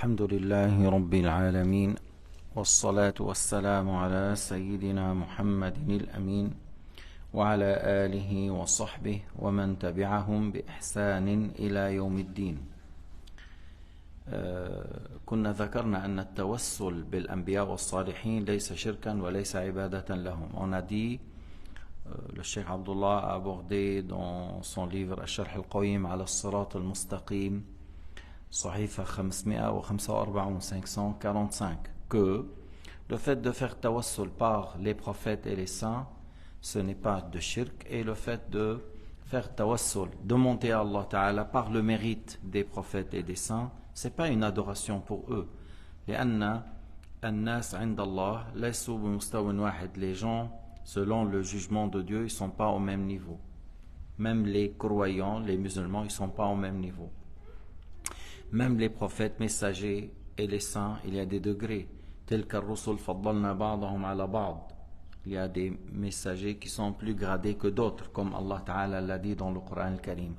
الحمد لله رب العالمين والصلاة والسلام على سيدنا محمد الأمين وعلى آله وصحبه ومن تبعهم بإحسان إلى يوم الدين. كنا ذكرنا أن التوسل بالأنبياء والصالحين ليس شركا وليس عبادة لهم. On a dit, le Cheikh Abdullah a abordé dans son livre الشرح القويم على الصراط المستقيم صحيفة 545 que le fait de faire tawassul par les prophètes et les saints, ce n'est pas de shirk, et le fait de faire tawassul, demander à Allah Ta'ala par le mérite des prophètes et des saints, c'est pas une adoration pour eux. لأن الناس عند الله ليسوا بمستوى واحد. Les gens, selon le jugement de Dieu, ils sont pas au même niveau. Même les croyants, les musulmans, ils sont pas au même niveau. Même les prophètes, messagers et les saints, il y a des degrés. تلك الرسل فضلنا بعضهم على بعض. Il y a des messagers qui sont plus gradés que d'autres, comme Allah Ta'ala l'a dit dans le Coran al-Karim.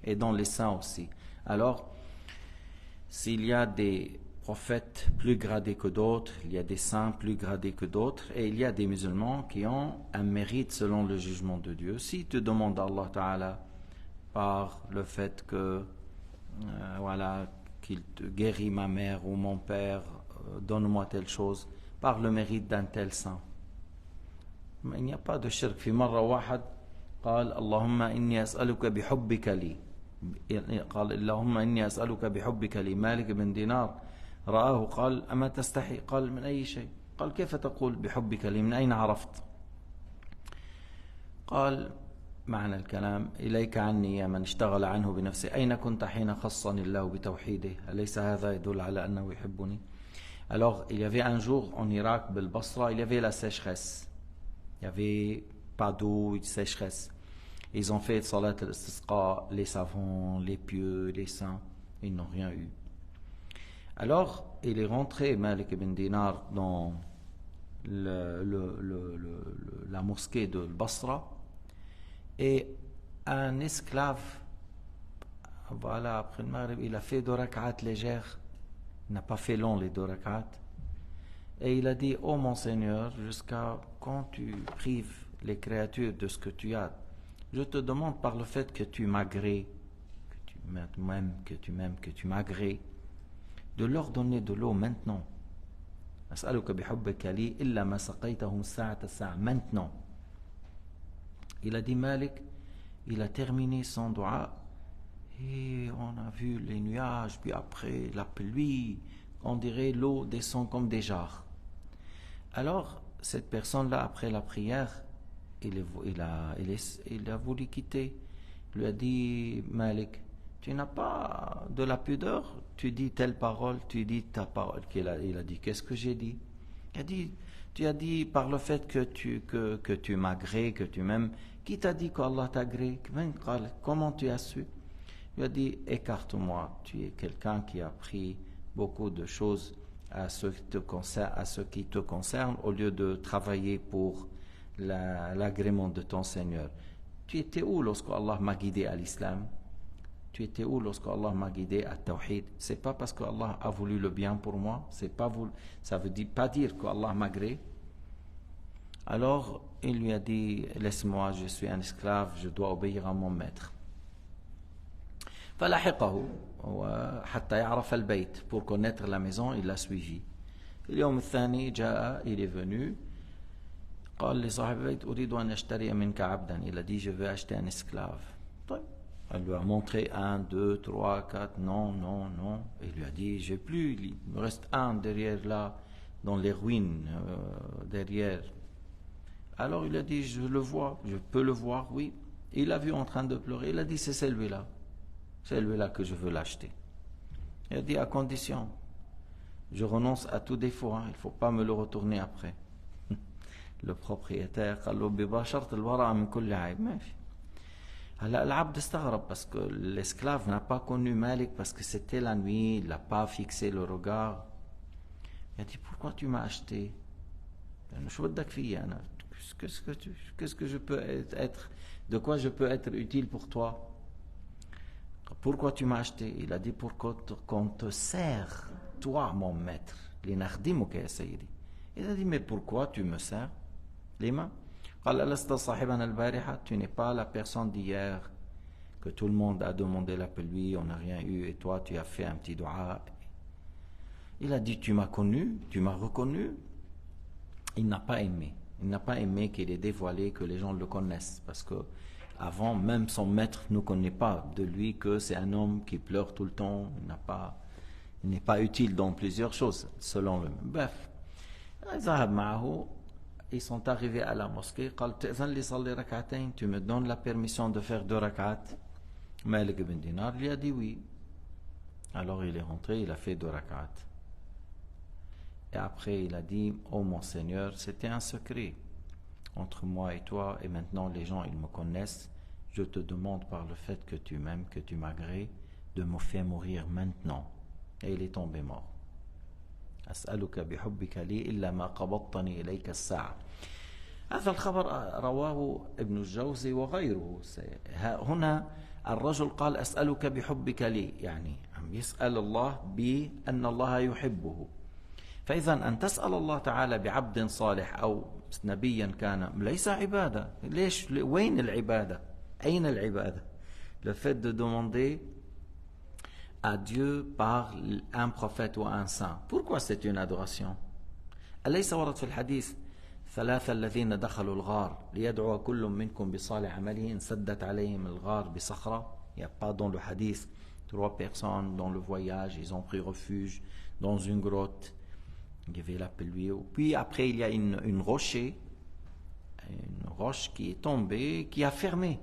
Et dans les saints aussi. Alors, s'il y a des prophètes plus gradés que d'autres, il y a des saints plus gradés que d'autres, et il y a des musulmans qui ont un mérite selon le jugement de Dieu. Si tu demandes à Allah Ta'ala par le fait que qu'il te guérit ma mère ou mon père, donne-moi telle chose, par le mérite d'un tel saint. Mais il n'y a pas de shirk. في مرة واحد قال اللهم إني أسألك بحبك لي. قال اللهم إني أسألك بحبك لي. مالك بن دينار رآه قال أما تستحي؟ قال من أي شيء؟ قال كيف تقول بحبك لي؟ من أين عرفت؟ قال معنى الكلام إليك عني يا من اشتغل عنه بنفسه، أين كنت حين خصني الله بتوحيده؟ أليس هذا يدل على أنه يحبني؟ Alors, il y avait un jour en Irak, Bel-Basra, il y avait la sécheresse. Il n'y avait pas d'eau, une sécheresse. Ils ont fait salat al-istisqa, les savants, les pieux, les saints. Ils n'ont rien eu. Alors, il est rentré, Malik ibn Dinar, dans la mosquée de Basra. Et un esclave, voilà, après le Maghrib, il a fait 2 rak'at légères. Il n'a pas fait long les 2 rak'at. Et il a dit, oh mon Seigneur, jusqu'à quand tu prives les créatures de ce que tu as, je te demande par le fait que tu m'agrées, que tu m'aimes, que tu m'agrées, de leur donner de l'eau maintenant. As'aluka bihubbika li illa ma saqaytahum sa'ata sa'a. Maintenant. Il a dit Malik, il a terminé son dua et on a vu les nuages, puis après la pluie, on dirait l'eau descend comme des jarres. Alors cette personne-là, après la prière, il a voulu quitter. Il lui a dit Malik, tu n'as pas de la pudeur, tu dis telle parole, tu dis ta parole. Il a dit qu'est-ce que j'ai dit? Il a dit tu as dit par le fait que tu m'agrées, que tu m'aimes. Qui t'a dit qu'Allah t'agrée? Comment tu as su? Il a dit écarte-moi, tu es quelqu'un qui a pris beaucoup de choses à ce qui te concerne au lieu de travailler pour l'agrément de ton Seigneur. Tu étais où lorsque Allah m'a guidé à l'islam? Tu étais où lorsque Allah m'a guidé à Tawhid? C'est pas parce que Allah a voulu le bien pour moi, ça veut pas dire qu'Allah m'a gré. Alors il lui a dit laisse-moi, je suis un esclave, je dois obéir à mon maître. فلحقه حتى يعرف البيت. Pour connaître la maison, il l'a suivi. اليوم الثاني جاء, il est venu. قال لصاحب البيت أريد أن أشتري منك عبدا. Il a dit je veux acheter un esclave. طيب. Elle lui a montré 1, 2, 3, 4, non. Et il lui a dit, j'ai plus, il me reste un derrière là, dans les ruines, derrière. Alors il a dit, je le vois, je peux le voir, oui. Et il l'a vu en train de pleurer, il a dit, c'est celui-là que je veux l'acheter. Il a dit, à condition, je renonce à tout défaut, il ne faut pas me le retourner après. Le propriétaire, قال له بباشرة الورع من كل عيب. ما في. هلا العبد استغرب parce que l'esclave n'a pas connu Malik parce que c'était la nuit, il n'a pas fixé le regard. Il a dit pourquoi tu m'as acheté? Qu'est-ce que je peux être, de quoi je peux être utile pour toi? Pourquoi tu m'as acheté? Il a dit pour qu'on te sert toi mon maître, لنخدمك يا سيدي. Il a dit, mais pourquoi tu me serres les mains? قال ألست صاحبنا البارحة, tu n'es pas la personne d'hier que tout le monde a demandé l'appel, on n'a rien eu, et toi tu as fait un petit dua. Il a dit, tu m'as connu, tu m'as reconnu. Il n'a pas aimé. Il n'a pas aimé qu'il ait dévoilé, que les gens le connaissent, parce que avant, même son maître ne connaît pas de lui que c'est un homme qui pleure tout le temps, il n'est pas utile dans plusieurs choses, selon le bref. Ils sont arrivés à la mosquée. Tu me donnes la permission de faire 2 rak'at? Malik ibn Dinar lui a dit oui. Alors il est rentré, il a fait 2 rak'at. Et après il a dit, oh mon Seigneur, c'était un secret entre moi et toi, et maintenant les gens ils me connaissent. Je te demande par le fait que tu m'aimes, que tu m'agrées, de me faire mourir maintenant. Et il est tombé mort. أسألك بحبك لي إلا ما قبضتني إليك الساعة. هذا الخبر رواه ابن الجوزي وغيره. هنا الرجل قال أسألك بحبك لي, يعني عم يسأل الله بأن الله يحبه. فإذا أن تسأل الله تعالى بعبد صالح أو نبيا كان ليس عبادة. ليش؟ وين العبادة؟ أين العبادة؟ Le fait de demander à Dieu par un prophète ou un saint. Pourquoi c'est une adoration? أليس ورد في الحديث 3 الذين دخلوا الغار ليدعو كل منكم بصالح عمله انسدت عليهم الغار بصخرة? Il n'y a pas dans le hadith 3 personnes dans le voyage, ils ont pris refuge dans une grotte. Il y avait la pluie. Puis après il y a une roche qui est tombée, qui a fermé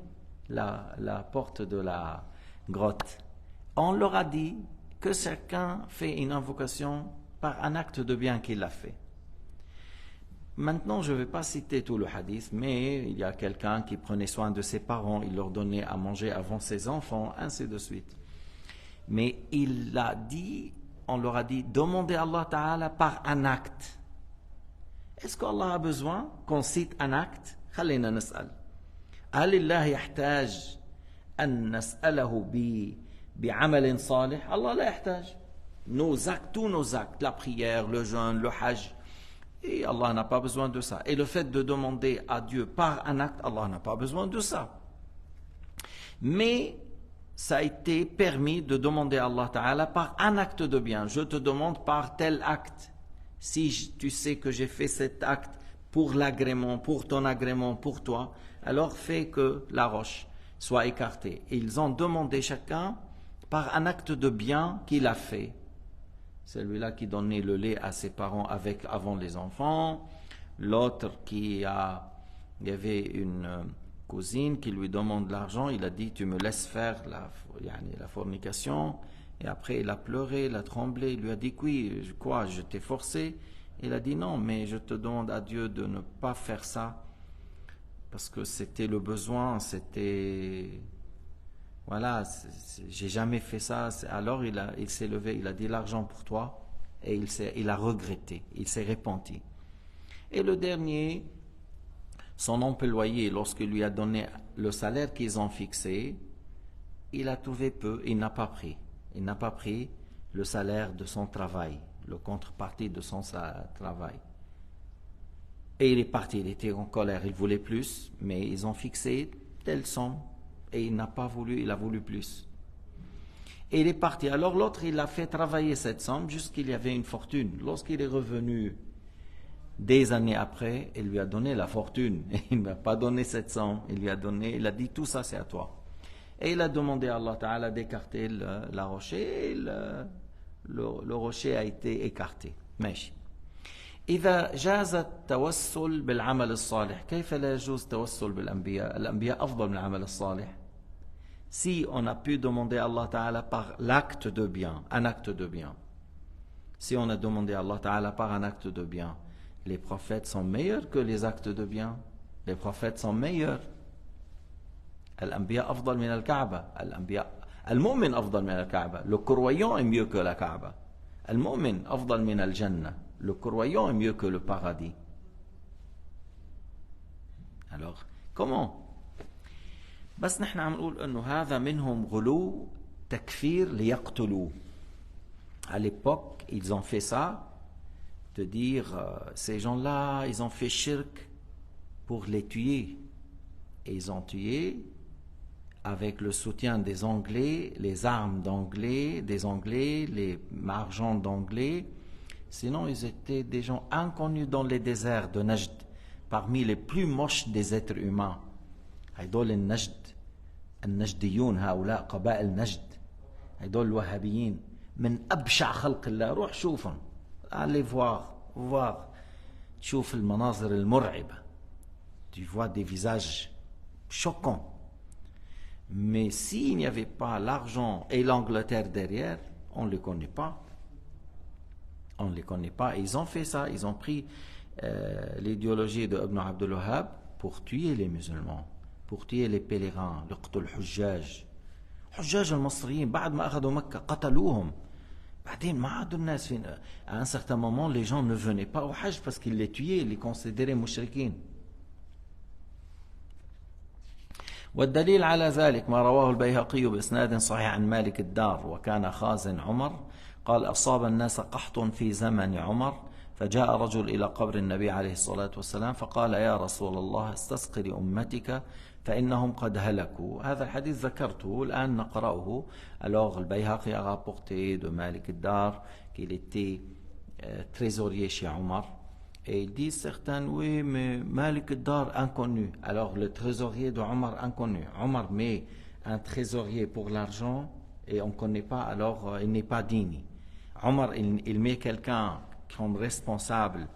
la porte de la grotte. On leur a dit que chacun fait une invocation par un acte de bien qu'il a fait. Maintenant, je ne vais pas citer tout le hadith, mais il y a quelqu'un qui prenait soin de ses parents, il leur donnait à manger avant ses enfants, ainsi de suite. Mais on leur a dit, demandez à Allah Ta'ala par un acte. Est-ce qu'Allah a besoin qu'on cite un acte? خلينا نسأل. هل الله يحتاج أن نسأله بعمل صالح؟ Allah لا يحتاج. Nos actes, tous nos actes, la prière, le jeûne, le hajj, et Allah n'a pas besoin de ça. Et le fait de demander à Dieu par un acte, Allah n'a pas besoin de ça. Mais ça a été permis de demander à Allah Ta'ala par un acte de bien. Je te demande par tel acte. Si tu sais que j'ai fait cet acte pour l'agrément, pour ton agrément, pour toi, alors fais que la roche soit écartée. Et ils ont demandé chacun par un acte de bien qu'il a fait. Celui-là qui donnait le lait à ses parents avant les enfants, l'autre il y avait une cousine qui lui demande de l'argent, il a dit tu me laisses faire la fornication, et après il a pleuré, il a tremblé, il lui a dit oui, quoi, je t'ai forcé? Il a dit non, mais je te demande à Dieu de ne pas faire ça, parce que c'était le besoin, c'était... Voilà, j'ai jamais fait ça. Alors il s'est levé, il a dit l'argent pour toi, et il a regretté, il s'est repenti. Et le dernier, son employé, lorsqu'il lui a donné le salaire qu'ils ont fixé, il a trouvé peu, il n'a pas pris. Il n'a pas pris le salaire de son travail, le contrepartie de son travail. Et il est parti, il était en colère, il voulait plus, mais ils ont fixé telle somme. Et il n'a pas voulu, il a voulu plus. Et il est parti. Alors l'autre, il a fait travailler cette somme jusqu'il y avait une fortune. Lorsqu'il est revenu des années après, il lui a donné la fortune. Et il ne m'a pas donné cette somme. Il a dit tout ça c'est à toi. Et il a demandé à Allah Ta'ala d'écarter la rocher. Et le rocher a été écarté. ماشي. إذا جاز التوسل بالعمل الصالح كيف لا يجوز التوسل بالأنبياء؟ الأنبياء أفضل من العمل الصالح. Si on a pu demander à Allah Ta'ala par l'acte de bien, un acte de bien, si on a demandé à Allah Ta'ala par un acte de bien, les prophètes sont meilleurs que les actes de bien. Les prophètes sont meilleurs. الأنبياء أفضل من الكعبة. المؤمن أفضل من الكعبة. Le croyant est mieux que la Kaaba. المؤمن أفضل من الجنة. Le croyant est mieux que le paradis. Alors, comment? بس نحن عم نقول انه هذا منهم غلو تكفير ليقتلوا. À l'époque, ils ont fait ça, de dire ces gens-là, ils ont fait shirk pour les tuer. Et ils ont tué avec le soutien des Anglais, les armes des Anglais, les argent d'Anglais. Sinon, ils étaient des gens inconnus dans les déserts de Najd, parmi les plus moches des êtres humains. هيدول النجديون هؤلاء قبائل نجد هيدول الوهابيين من أبشع خلق الله. روح شوفهم. Allez voir. تشوف المناظر المرعبة. Tu vois des visages choquants. Mais s'il n'y avait pas l'argent et l'Angleterre derrière, on ne les connaît pas. On ne les connaît pas. Et ils ont fait ça. Ils ont pris l'idéologie de Ibn Abdul Wahhab pour tuer les musulmans, pour tuer les pèlerins, لقتل الحجاج. حجاج المصريين بعد ما أخذوا مكة قتلوهم. بعدين ما عادوا الناس فين. À un certain moment, les gens ne venaient pas au Hajj parce qu'ils les tuaient, ils les considéraient مشركين. والدليل على ذلك ما رواه البيهقي بإسناد صحيح عن مالك الدار وكان خازن عمر قال أصاب الناس قحط في زمن عمر فجاء رجل إلى قبر النبي عليه الصلاة والسلام فقال يا رسول الله استسق لأمتك فإنهم قد هلكوا. هذا الحديث ذكرته الآن نقرأه. Alors le Bayhaqi a rapporté de Malik al-Dar qu'il était trésorier chez Omar. Et ils disent certains, oui, mais Malik al-Dar inconnu. Alors le trésorier de Omar inconnu. Omar met un trésorier pour l'argent et on ne connaît pas, alors il n'est pas digne. Omar, il met quelqu'un comme responsable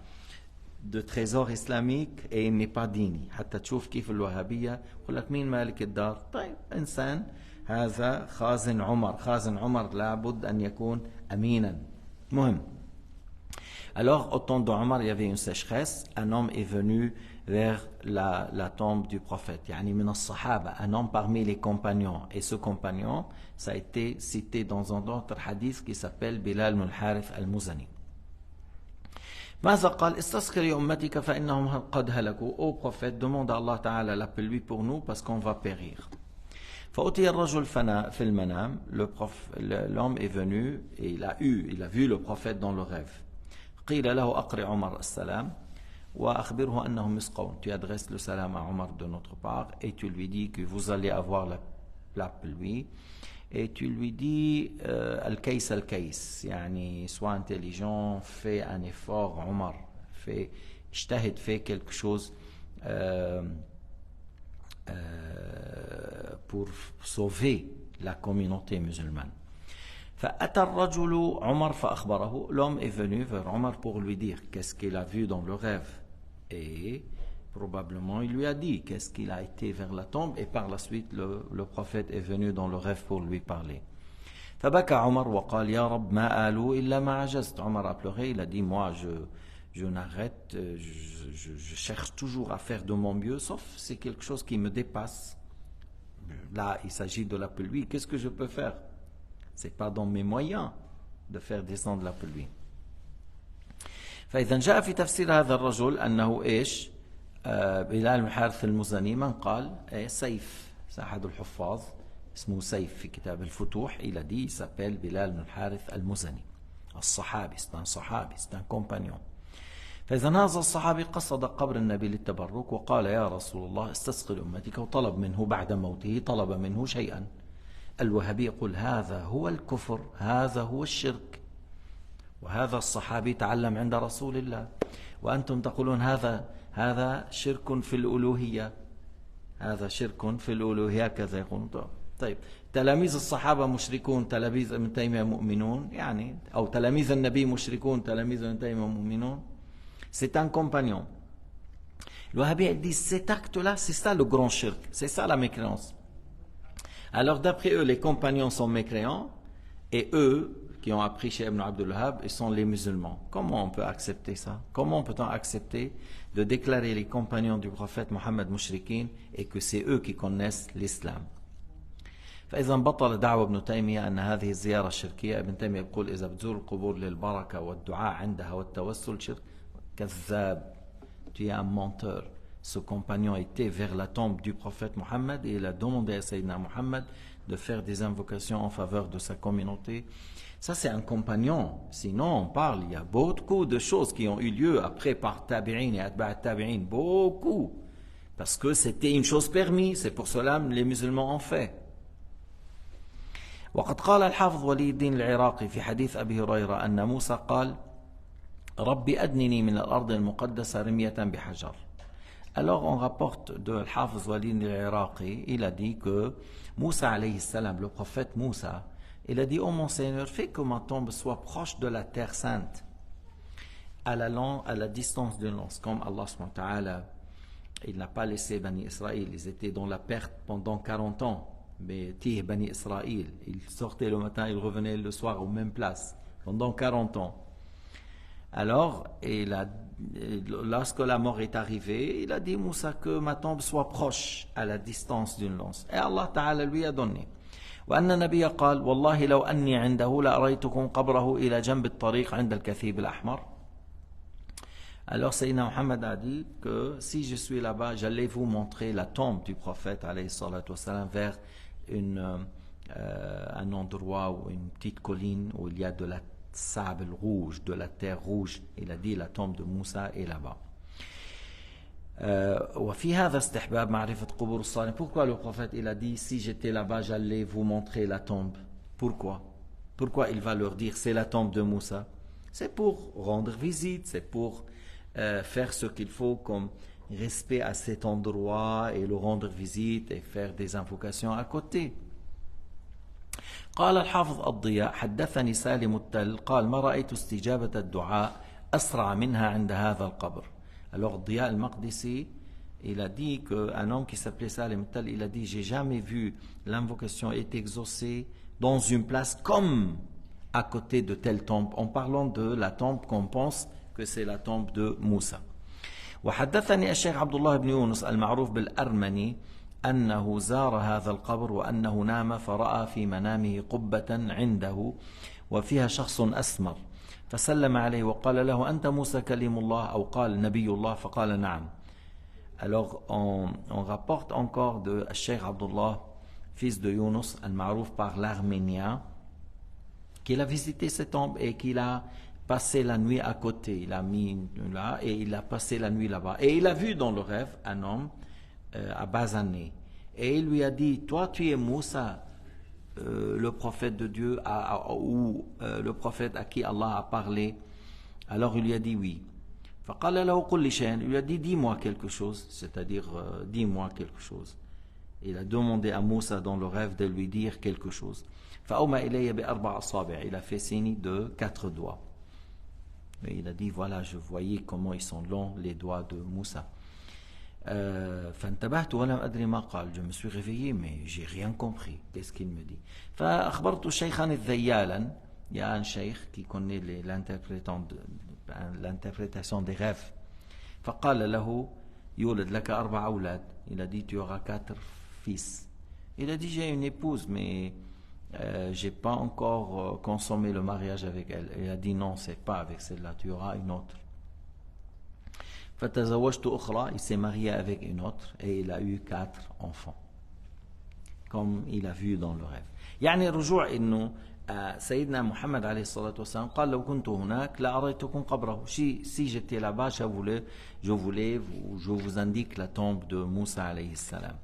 de trésor islamique et il n'est pas digne. حتى تشوف كيف الوهابية يقول لك مين مالك الدار. طيب إنسان هذا خازن عمر لابد أن يكون أمينا. مهم. Alors, au temps d'Omar, il y avait une sécheresse. Un homme est venu vers la tombe du prophète. Yani min as-sahaba, un homme parmi les compagnons. Et ce compagnon, ça a été cité dans un autre hadith qui s'appelle Bilal ibn al-Harith al-Muzani. ماذا قال استسقي لأمتك فإنهم قد هلكوا. Ô prophète, demande à Allah Ta'ala la pluie pour nous parce qu'on va périr. فأتي الرجل في المنام. L'homme est venu et il a vu le prophète dans le rêve. قيل له أقرئ عمر السلام وأخبره أنهم يسقون. Tu adresses le salam à Omar de notre part et tu lui dis que vous allez avoir la pluie. Et tu lui dis al-kays al-kays, يعني sois intelligent, fais un effort Omar, اجتهد, fais quelque chose pour sauver la communauté musulmane. فأتى الرجل عمر فأخبره. L'homme est venu vers Omar pour lui dire qu'est-ce qu'il a vu dans le rêve. Et probablement il lui a dit qu'est-ce qu'il a été vers la tombe. Et par la suite le prophète est venu dans le rêve pour lui parler. فبكى عمر وقال يا رب ما آلوا إلا ما عجزت. Omar a pleuré, il a dit moi je n'arrête, je cherche toujours à faire de mon mieux sauf c'est quelque chose qui me dépasse. Là il s'agit de la pluie, qu'est-ce que je peux faire? C'est pas dans mes moyens de faire descendre la pluie. فإذا جاء في تفسير هذا الرجل أنه إيش بلال بن حارث المزني من قال سيف. أحد الحفاظ اسمه سيف في كتاب الفتوح il a dit il s'appelle Bilal bin Harith al-Muzani الصحابي. c'est un صحابي, c'est un compagnon. فإذا هذا الصحابي قصد قبر النبي للتبرك وقال يا رسول الله استسقي لأمتك وطلب منه بعد موته طلب منه شيئا. الوهابي يقول هذا هو الكفر, هذا هو الشرك, وهذا الصحابي تعلم عند رسول الله وأنتم تقولون هذا شرك في الألوهية, هذا شرك في الألوهية كذا يقولون. طيب تلاميذ الصحابة مشركون, تلاميذ ابن تيمية مؤمنون, يعني أو تلاميذ النبي مشركون, تلاميذ ابن تيمية مؤمنون. C'est un compagnon. Le Wahhabi dit cet acte-là, c'est ça le grand shirk, c'est ça la mécréance. Alors d'après eux, les compagnons sont mécréants et eux, qui ont appris chez Ibn Abdul Wahhab, ils sont les musulmans. Comment on peut accepter ça? Comment peut-on accepter de déclarer les compagnons du prophète Mohammed mushrikin et que c'est eux qui connaissent l'islam? فإذا بطل دعوة ابن تيمية أن هذه الزيارة الشركية. ابن تيمية يقول إذا بتزور القبور للبركة والدعاء عندها والتوسل شرك. كذاب, tu es un menteur. ce compagnon était vers la tombe du prophète Mohammed et il a demandé à Sayyidina Mohammed de faire des invocations en faveur de sa communauté. Ça, c'est un compagnon. Sinon, on parle, il y a beaucoup de choses qui ont eu lieu après par Tabi'in et Atba' Tabi'in. Beaucoup. Parce que c'était une chose permise. C'est pour cela que les musulmans ont fait. وقد قال الحافظ ولي الدين العراقي في حديث أبي هريرة أن موسى قال ربي أدنني من الأرض المقدسة رمية بحجر. Alors on rapporte de Al-Hafiz Walid al-Iraqi, il a dit que Moussa alayhi salam, le prophète Moussa, il a dit: oh mon Seigneur, fais que ma tombe soit proche de la terre sainte, à la distance d'une lance, comme Allah subhanahu wa ta'ala, il n'a pas laissé Bani Israël, ils étaient dans la perte pendant 40 ans, mais Tih Bani Israël, ils sortaient le matin, ils revenaient le soir aux mêmes places, pendant 40 ans. Alors, lorsque la mort est arrivée, il a dit Moussa que ma tombe soit proche à la distance d'une lance. Et Allah Ta'ala lui a donné. وأن النبي قال والله لو أني عنده لأريتكم قبره إلى جنب الطريق عند الكثيب الأحمر. Alors Sayyidina Muhammad a dit que si je suis là-bas, j'allais vous montrer la tombe du prophète alayhi salatu wassalam vers un endroit ou une petite colline où il y a de la sable rouge, de la terre rouge. Il a dit la tombe de Moussa est là-bas. وفي هذا استحباب معرفة قبور الصالحين. Pourquoi le prophète il a dit si j'étais là-bas j'allais vous montrer la tombe? Pourquoi il va leur dire c'est la tombe de Moussa? C'est pour rendre visite, c'est pour faire ce qu'il faut comme respect à cet endroit et le rendre visite et faire des invocations à côté. قال الحافظ الضياء حدثني سالم التل قال ما رأيت استجابة الدعاء أسرع منها عند هذا القبر. Alors Diya al-Maqdisi, il a dit qu'un homme qui s'appelait Salim Tal, il a dit j'ai jamais vu l'invocation est exaucée dans une place comme à côté de telle tombe, en parlant de la tombe qu'on pense que c'est la tombe de Moussa. وحدثني الشيخ عبد الله بن يونس المعروف بالأرمني أنه زار هذا القبر وأنه نام فرأى في منامه قبة عنده وفيها شخص أسمر فسلم عليه وقال له أنت موسى كليم الله أو قال نبي الله فقال نعم. Alors on rapporte encore de Cheikh Abdullah, fils de Yunus, al-Ma'rouf par l'Arménien, qu'il a visité cette tombe et qu'il a passé la nuit à côté. Il a mis là et il a passé la nuit là-bas. Et il a vu dans le rêve un homme à Bazané. Et il lui a dit, toi tu es Moussa, le prophète de Dieu ou le prophète à qui Allah a parlé. Alors il lui a dit oui. Il lui a dit dis-moi quelque chose, c'est-à-dire dis-moi quelque chose. Il a demandé à Moussa dans le rêve de lui dire quelque chose. Il a fait signe de 4 doigts. Mais il a dit voilà, je voyais comment ils sont longs les doigts de Moussa. فانتبهت ولم أدري ما قال. Je me suis réveillé mais j'ai rien compris. Qu'est-ce qu'il me dit? فأخبرت شيخا الذيالا. Il y a un cheikh qui connaît l'interprétation des rêves. فقال له يولد لك 4 أولاد. Il a dit tu auras 4 fils. Il a dit j'ai une épouse mais j'ai pas encore consommé le mariage avec elle. Il a dit non, c'est pas avec celle-là, tu auras une autre. Il s'est marié avec une autre et il a eu 4 enfants comme il a vu dans le rêve. يعني رجوع إنه سيدنا محمد عليه الصلاة والسلام قال لو كنت هناك لأريتكم قبره. Si j'étais là-bas je vous indique la tombe de Moussa عليه السلام.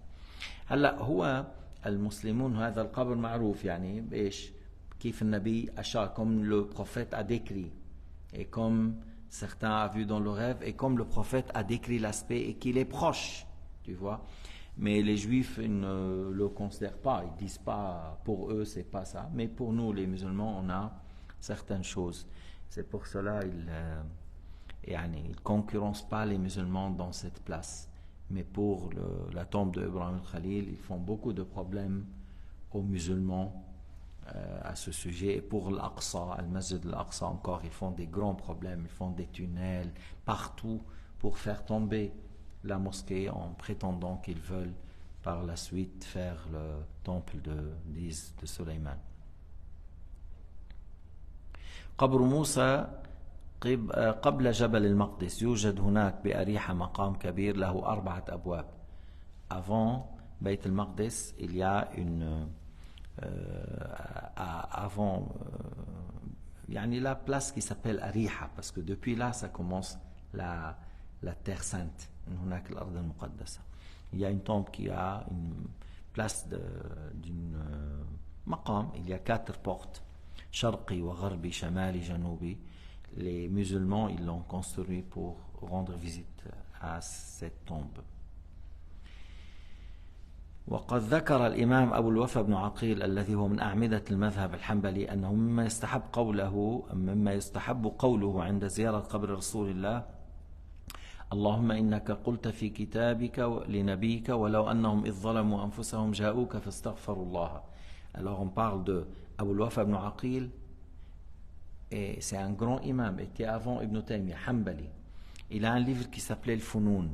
هلا هو المسلمون هذا القبر معروف يعني بايش كيف النبي أشار comme le prophète a décrit et comme certains ont vu dans le rêve et comme le prophète a décrit l'aspect et qu'il est proche, tu vois. Mais les juifs ne le considèrent pas, ils disent pas, pour eux c'est pas ça. Mais pour nous les musulmans on a certaines choses. C'est pour cela ils concurrencent pas les musulmans dans cette place. Mais pour la tombe de Ibrahim Khalil, ils font beaucoup de problèmes aux musulmans à ce sujet. Et pour l'Aqsa, Al-Masjid al-Aqsa encore, ils font des grands problèmes, ils font des tunnels partout pour faire tomber la mosquée en prétendant qu'ils veulent par la suite faire le temple de Sulayman. قبر موسى قبل جبل المقدس يوجد هناك بأريحة مقام كبير له 4 أبواب. Avant Beit el-Maqdis, il y a avant يعني la place qui s'appelle Ariha, parce que depuis là ça commence la terre sainte, هناك الأرض المقدسة. Il y a une tombe qui a une place d'une maqam, il y a 4 portes, Sharqi wa Gharbi, Shamali, Janoubi. Les musulmans, ils l'ont construit pour rendre visite à cette tombe. وقد ذكر الإمام أبو الوفا بن عقيل الذي هو من أعمدة المذهب الحنبلي أنه مما يستحب قوله عند زيارة قبر رسول الله: اللهم إنك قلت في كتابك لنبيك ولو أنهم إذ ظلموا أنفسهم جاءوك فاستغفروا الله. Alors on parle de Abu al-Wafa ibn Aqil, et c'est un grand imam, était avant Ibn Taymiyyah, Hanbali. Il a un livre qui s'appelait Al-Funun.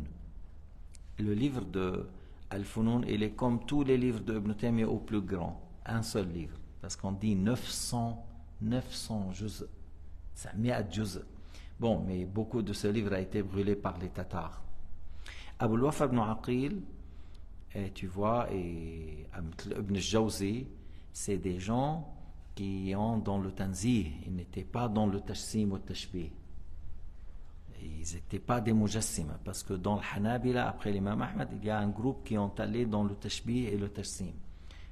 Le livre de Al-Funun, il est comme tous les livres de Ibn Taymiyyah au plus grand, un seul livre, parce qu'on dit 900 juz, 100 juz. Bon, mais beaucoup de ce livre a été brûlé par les Tatars. Abu al-Wafa ibn Aqil, tu vois, et Ibn al-Jawzi, c'est des gens qui ont dans le tanzih, ils n'étaient pas dans le tashsim ou le tashbih. Ils n'étaient pas des mujassima, parce que dans le Hanabila, après l'imam Ahmad, il y a un groupe qui ont allé dans le tashbih et le tashsim.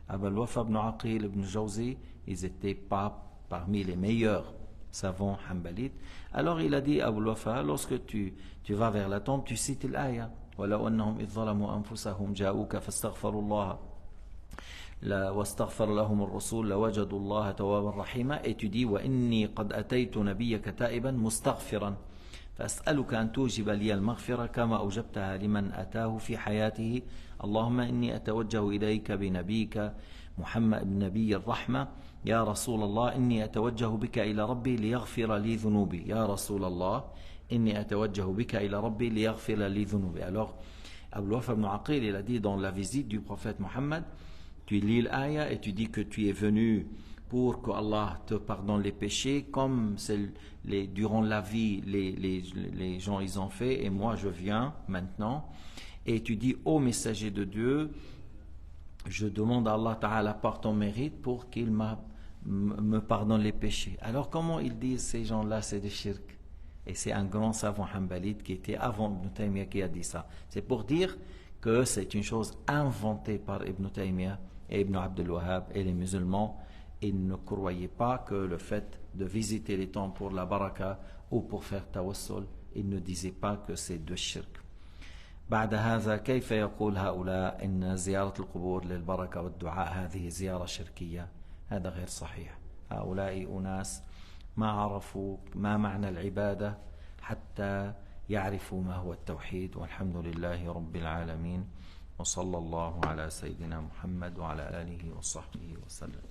Abu al-Wafa ibn Aqil, Ibn Jawzi, ils n'étaient pas parmi les meilleurs savants hanbalites. Alors il a dit, Abu al-Wafa, lorsque tu vas vers la tombe, tu cites l'aya وَلَوْ أَنَّهُمْ إِذْ ظَلَمُوا أَنفُسَهُمْ جَاءُوكَ فَاسْتَغْفَرُوا اللَّهَ واستغفر لهم الرسول لوجدوا الله توابا رحيما. Et tu dis وإني قد أتيت نبيك تائبا مستغفرا فأسألك أن توجب لي المغفرة كما أوجبتها لمن أتاه في حياته. اللهم إني أتوجه إليك بنبيك محمد نبي الرحمة. يا رسول الله إني أتوجه بك إلى ربي ليغفر لي ذنوبي. يا رسول الله إني أتوجه بك إلى ربي ليغفر لي ذنوبي. Alors Abu al-Wafa ibn Aqil, il a dit dans la visite du prophète Mohammed, tu lis l'aya et tu dis que tu es venu pour que Allah te pardonne les péchés comme durant la vie les gens ils ont fait, et moi je viens maintenant. Et tu dis, ô messager de Dieu, je demande à Allah Ta'ala par ton mérite pour qu'il me pardonne les péchés. Alors comment ils disent ces gens-là, c'est des shirk? Et c'est un grand savant hanbalite qui était avant Ibn Taymiyyah qui a dit ça. C'est pour dire que c'est une chose inventée par Ibn Taymiyyah et Ibn Abdul Wahhab, et les musulmans, ils ne croyaient pas que le fait de visiter les tombes pour la baraka ou pour faire tawassul, ils ne disaient pas que c'est de shirk. بعد هذا كيف يقول هؤلاء إن زيارة القبور للبركة والدعاء هذه زيارة شركية؟ هذا غير صحيح. هؤلاء أناس ما عرفوا ما معنى العبادة حتى يعرفوا ما هو التوحيد. والحمد لله رب العالمين، وصلى الله على سيدنا محمد وعلى آله وصحبه وسلم.